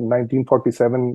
1947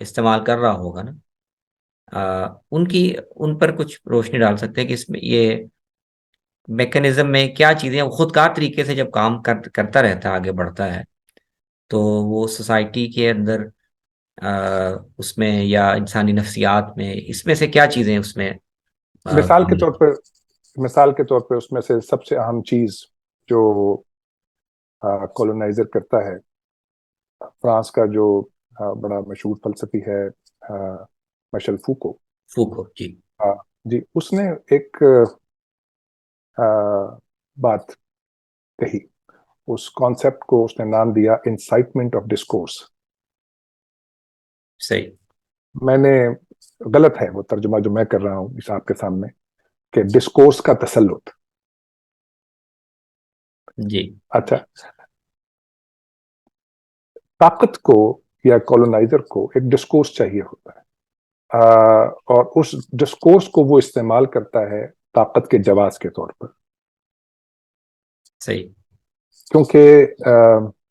استعمال کر رہا ہوگا نا، ان پر کچھ روشنی ڈال سکتے ہیں کہ اس میں یہ میکنزم میں کیا چیزیں خود کار طریقے سے جب کام کرتا رہتا ہے، آگے بڑھتا ہے، تو وہ سوسائٹی کے اندر اس میں یا انسانی نفسیات میں اس میں سے کیا چیزیں اس میں مثال کے کام طور پر مثال کے طور پہ اس میں سے سب سے اہم چیز جو کولونائزر کرتا ہے، فرانس کا جو بڑا مشہور فلسفی ہے مشل فوکو، فوکو جی جی اس نے ایک بات کہی، اس کانسیپٹ کو اس نے نام دیا انسائٹمنٹ آف ڈسکورس۔ صحیح میں نے غلط ہے وہ ترجمہ جو میں کر رہا ہوں اس آپ کے سامنے، کہ ڈسکورس کا تسلط۔ جی اچھا، طاقت کو یا کولونائزر کو ایک ڈسکورس چاہیے ہوتا ہے، اور اس ڈسکورس کو وہ استعمال کرتا ہے طاقت کے جواز کے طور پر، صحیح کیونکہ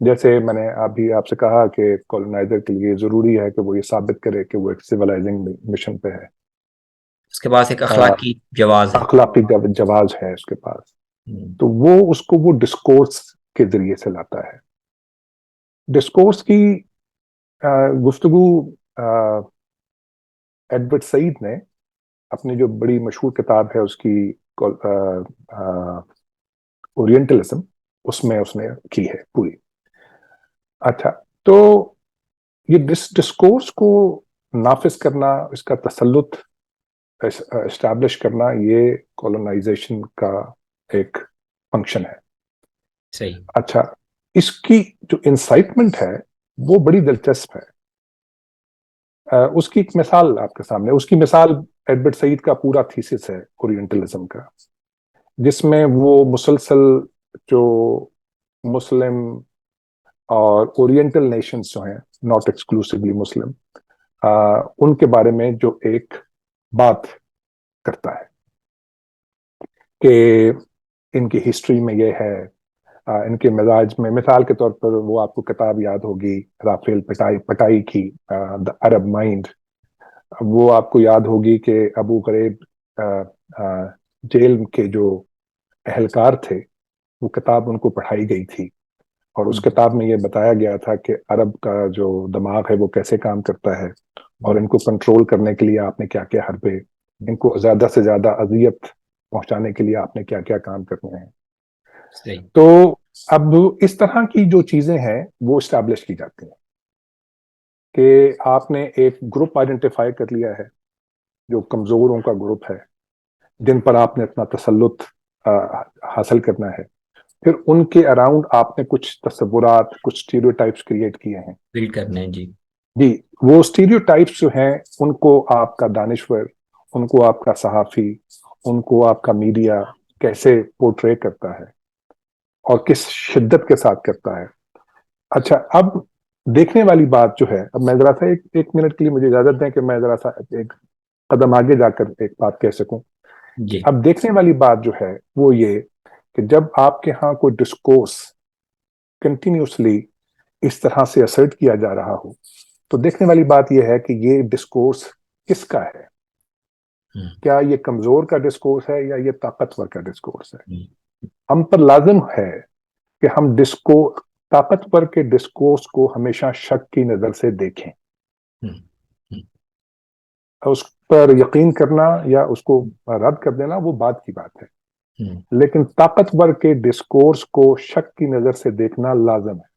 جیسے میں نے ابھی آپ سے کہا کہ کولونائزر کے لیے ضروری ہے کہ وہ یہ ثابت کرے کہ وہ ایک سیولائزنگ مشن پہ ہے، اس کے پاس ایک اخلاقی جواز ہے۔ اخلاقی جواز ہے اس کے پاس، ہم، تو وہ ڈسکورس کے ذریعے سے لاتا ہے۔ ڈسکورس کی گفتگو ایڈورڈ سعید نے اپنی جو بڑی مشہور کتاب ہے اس کی اورینٹلزم، اس میں اس نے کی ہے پوری۔ اچھا، تو یہ ڈسکورس کو نافذ کرنا، اس کا تسلط اسٹیبلش کرنا، یہ کولونائزیشن کا ایک فنکشن ہے۔ صحیح اچھا، اس کی جو انسائٹمنٹ ہے وہ بڑی دلچسپ ہے۔ اس کی ایک مثال آپ کے سامنے، اس کی مثال ایڈورڈ سعید کا پورا تھیسس ہے اورینٹلزم کا، جس میں وہ مسلسل جو مسلم اور اورینٹل نیشنز جو ہیں، ناٹ ایکسکلوسیولی مسلم، ان کے بارے میں جو ایک بات کرتا ہے کہ ان کی ہسٹری میں یہ ہے، ان کے مزاج میں، مثال کے طور پر وہ آپ کو کتاب یاد ہوگی رافیل پٹائی کی دی عرب مائنڈ، وہ آپ کو یاد ہوگی کہ ابو غریب جیل کے جو اہلکار تھے، وہ کتاب ان کو پڑھائی گئی تھی، اور اس کتاب میں یہ بتایا گیا تھا کہ عرب کا جو دماغ ہے وہ کیسے کام کرتا ہے، اور ان کو کنٹرول کرنے کے لیے آپ نے کیا کیا حربے، ان کو زیادہ سے زیادہ اذیت پہنچانے کے لیے آپ نے کیا کیا کام کرنے ہیں۔ صحیح تو اب اس طرح کی جو چیزیں ہیں وہ اسٹیبلش کی جاتی ہیں کہ آپ نے ایک گروپ آئیڈینٹیفائی کر لیا ہے جو کمزوروں کا گروپ ہے، جن پر آپ نے اپنا تسلط حاصل کرنا ہے، پھر ان کے اراؤنڈ آپ نے کچھ تصورات، کچھ اسٹیریوٹائپس کریٹ کیے ہیں۔ بلڈ کرنا ہے جی جی، وہ اسٹیریوٹائپس جو ہیں ان کو آپ کا دانشور، ان کو آپ کا صحافی، ان کو آپ کا میڈیا کیسے پورٹرے کرتا ہے اور کس شدت کے ساتھ کرتا ہے۔ اچھا، اب دیکھنے والی بات جو ہے، اب میں ذرا سا ایک منٹ کے لیے مجھے اجازت دیں کہ میں ذرا سا ایک قدم آگے جا کر ایک بات کہہ سکوں۔ جی اب دیکھنے والی بات جو ہے وہ یہ کہ جب آپ کے ہاں کوئی ڈسکورس کنٹینیوسلی اس طرح سے اسرٹ کیا جا رہا ہو، تو دیکھنے والی بات یہ ہے کہ یہ ڈسکورس کس کا ہے؟ ہم، کیا یہ کمزور کا ڈسکورس ہے یا یہ طاقتور کا ڈسکورس ہے؟ ہم، ہم پر لازم ہے کہ ہم طاقتور کے ڈسکورس کو ہمیشہ شک کی نظر سے دیکھیں، ہم، ہم، اس پر یقین کرنا یا اس کو رد کر دینا وہ بات کی بات ہے، ہم، لیکن طاقتور کے ڈسکورس کو شک کی نظر سے دیکھنا لازم ہے۔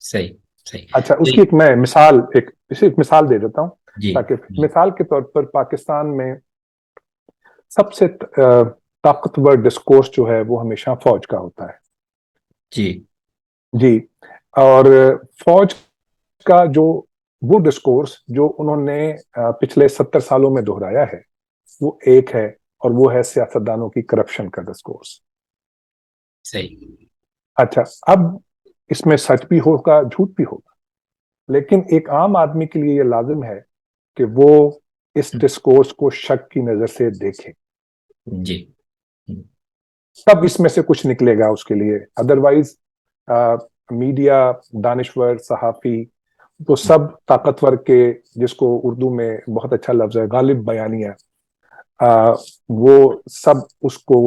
صحیح صحیح اچھا، اس کی صحیح، ایک میں ایک مثال دے دیتا ہوں، جی تاکہ جی مثال کے طور پر پاکستان میں سب سے طاقتور ڈسکورس جو ہے وہ ہمیشہ فوج کا ہوتا ہے۔ جی جی، اور فوج کا جو وہ ڈسکورس جو انہوں نے پچھلے 70 سالوں میں دہرایا ہے وہ ایک ہے، اور وہ ہے سیاستدانوں کی کرپشن کا ڈسکورس۔ صحیح اچھا، اب اس میں سچ بھی ہوگا، جھوٹ بھی ہوگا، لیکن ایک عام آدمی کے لیے یہ لازم ہے کہ وہ اس ڈسکورس کو شک کی نظر سے دیکھے، جی ہم، تب اس میں سے کچھ نکلے گا اس کے لیے۔ ادروائز میڈیا، دانشور، صحافی وہ سب طاقتور کے، جس کو اردو میں بہت اچھا لفظ ہے غالب بیانیہ، وہ سب اس کو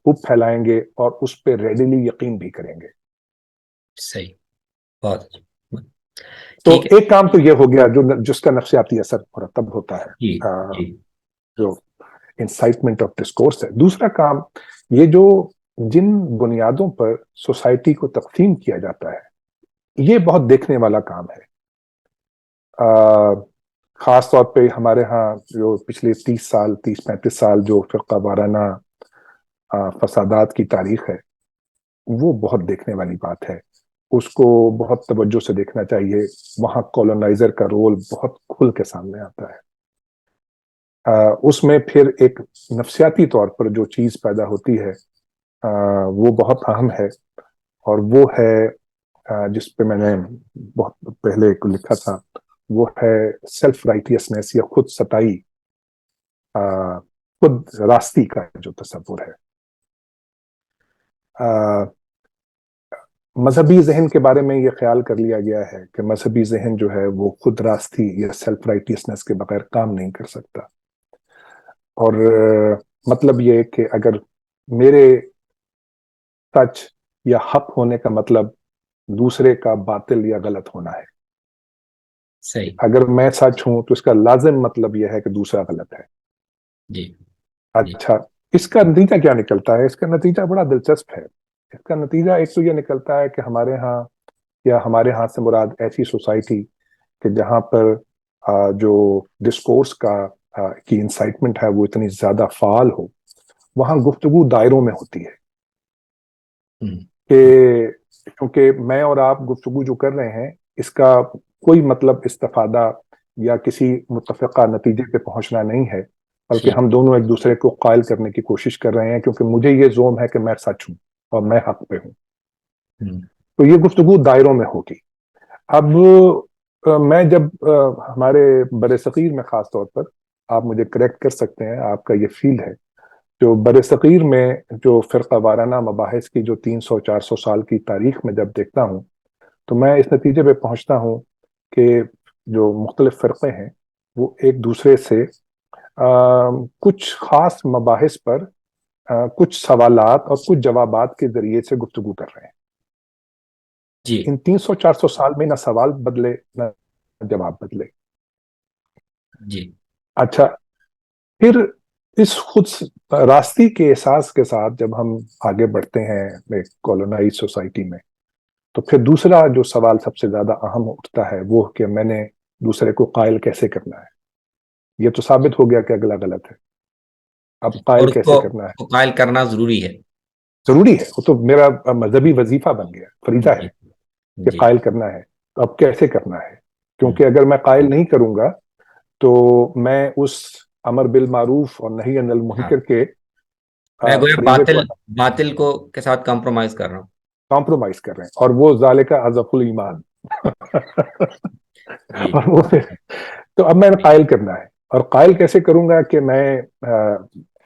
خوب پھیلائیں گے اور اس پہ ریڈیلی یقین بھی کریں گے. صحیح، بہت اچھا، تو ٹھیک ہے. ایک کام تو یہ ہو گیا جس کا نفسیاتی اثر مرتب ہوتا ہے، جی جی جو انسائٹمنٹ آف ڈسکورس ہے. دوسرا کام یہ جو جن بنیادوں پر سوسائٹی کو تقسیم کیا جاتا ہے، یہ بہت دیکھنے والا کام ہے. خاص طور پہ ہمارے ہاں جو پچھلے 30 35 سال جو فرقہ وارانہ فسادات کی تاریخ ہے، وہ بہت دیکھنے والی بات ہے. اس کو بہت توجہ سے دیکھنا چاہیے. وہاں کولونائزر کا رول بہت کھل کے سامنے آتا ہے. اس میں پھر ایک نفسیاتی طور پر جو چیز پیدا ہوتی ہے وہ بہت اہم ہے، اور وہ ہے جس پہ میں نے بہت پہلے لکھا تھا، وہ ہے سیلف رائٹیسنس یا خود ستائی، خود راستی کا جو تصور ہے. مذہبی ذہن کے بارے میں یہ خیال کر لیا گیا ہے کہ مذہبی ذہن جو ہے وہ خود راستی یا سیلف رائٹیسنس کے بغیر کام نہیں کر سکتا. اور مطلب یہ کہ اگر میرے سچ یا حق ہونے کا مطلب دوسرے کا باطل یا غلط ہونا ہے، صحیح. اگر میں سچ ہوں تو اس کا لازم مطلب یہ ہے کہ دوسرا غلط ہے. جی جی اچھا، اس کا نتیجہ کیا نکلتا ہے؟ اس کا نتیجہ بڑا دلچسپ ہے. اس کا نتیجہ ایک تو یہ نکلتا ہے کہ ہمارے ہاں، یا ہمارے ہاں سے مراد ایسی سوسائٹی کہ جہاں پر جو ڈسکورس کی انسائٹمنٹ ہے وہ اتنی زیادہ فعال ہو، وہاں گفتگو دائروں میں ہوتی ہے. کہ کیونکہ میں اور آپ گفتگو جو کر رہے ہیں، اس کا کوئی مطلب استفادہ یا کسی متفقہ نتیجے پہ پہنچنا نہیں ہے، بلکہ ٹھیک. ہم دونوں ایک دوسرے کو قائل کرنے کی کوشش کر رہے ہیں، کیونکہ مجھے یہ زوم ہے کہ میں سچ ہوں اور میں حق پہ ہوں. تو یہ گفتگو دائروں میں ہوگی. اب میں جب ہمارے بر صغیر میں، خاص طور پر آپ مجھے کریکٹ کر سکتے ہیں، آپ کا یہ فیلڈ ہے، جو بر صغیر میں جو فرقہ وارانہ مباحث کی جو 300 400 سال کی تاریخ میں جب دیکھتا ہوں، تو میں اس نتیجے پہ پہنچتا ہوں کہ جو مختلف فرقے ہیں وہ ایک دوسرے سے کچھ خاص مباحث پر کچھ سوالات اور کچھ جوابات کے ذریعے سے گفتگو کر رہے ہیں. جی ان 300 400 سال میں نہ سوال بدلے نہ جواب بدلے. جی اچھا، پھر اس خود راستی کے احساس کے ساتھ جب ہم آگے بڑھتے ہیں ایک کولونائز سوسائٹی میں، تو پھر دوسرا جو سوال سب سے زیادہ اہم اٹھتا ہے وہ کہ میں نے دوسرے کو قائل کیسے کرنا ہے. یہ تو ثابت ہو گیا کہ اگلا غلط ہے، اب اور قائل اس کیسے کرنا ہے؟ کو قائل کرنا ضروری ہے. ضروری ہے، وہ تو میرا مذہبی وظیفہ بن گیا، فریضہ ہے جی کہ جی قائل کرنا ہے. تو اب کیسے کرنا ہے؟ کیونکہ اگر میں قائل نہیں کروں گا تو میں اس امر بالمعروف اور نہی عن ہاں، المنکر کے میں گویا فریضے باطل کو باطل کو کے ساتھ کمپرومائز کر رہا ہوں. کمپرومائز کر رہے ہیں، اور وہ ذالک اضعف الایمان. جی اور وہ پھر تو اب میں نے قائل کرنا ہے، اور قائل کیسے کروں گا کہ میں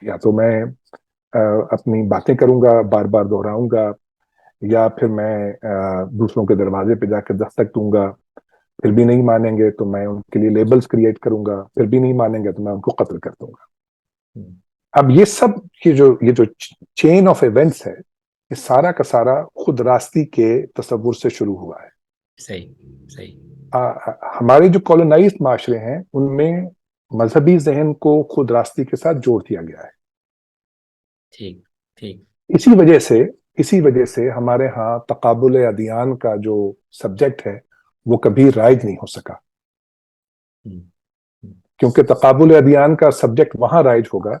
یا تو میں اپنی باتیں کروں گا، بار بار دہراؤں گا، یا پھر میں دوسروں کے دروازے پہ جا کے دستک دوں گا. پھر بھی نہیں مانیں گے تو میں ان کے لیے لیبلز کریٹ کروں گا. پھر بھی نہیں مانیں گے تو میں ان کو قتل کر دوں گا. اب یہ سب یہ جو چین آف ایونٹس ہے، یہ سارا کا سارا خود راستی کے تصور سے شروع ہوا ہے. صحیح صحیح. ہمارے جو کولونائزڈ معاشرے ہیں ان میں مذہبی ذہن کو خود راستی کے ساتھ جوڑ دیا گیا ہے. ٹھیک ٹھیک. اسی وجہ سے ہمارے ہاں تقابل ادیان کا جو سبجیکٹ ہے وہ کبھی رائج نہیں ہو سکا، کیونکہ تقابل ادیان کا سبجیکٹ وہاں رائج ہوگا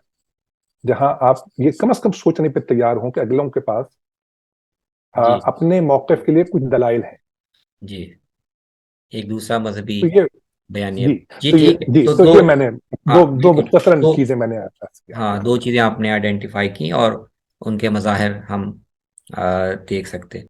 جہاں آپ یہ کم از کم سوچنے پہ تیار ہوں کہ اگلوں کے پاس جی اپنے موقف کے لیے کچھ دلائل ہیں. جی، ایک دوسرا مذہبی تو یہ بیانیہ. جی جی تو یہ ٹھیک ہے. جی تو تو دو، یہ میں نے ہاں دو بالکل، مختصراً تو چیزیں میں نے عرض کیا. ہاں دو چیزیں آپ نے آئیڈینٹیفائی کی اور ان کے مظاہر ہم دیکھ سکتے.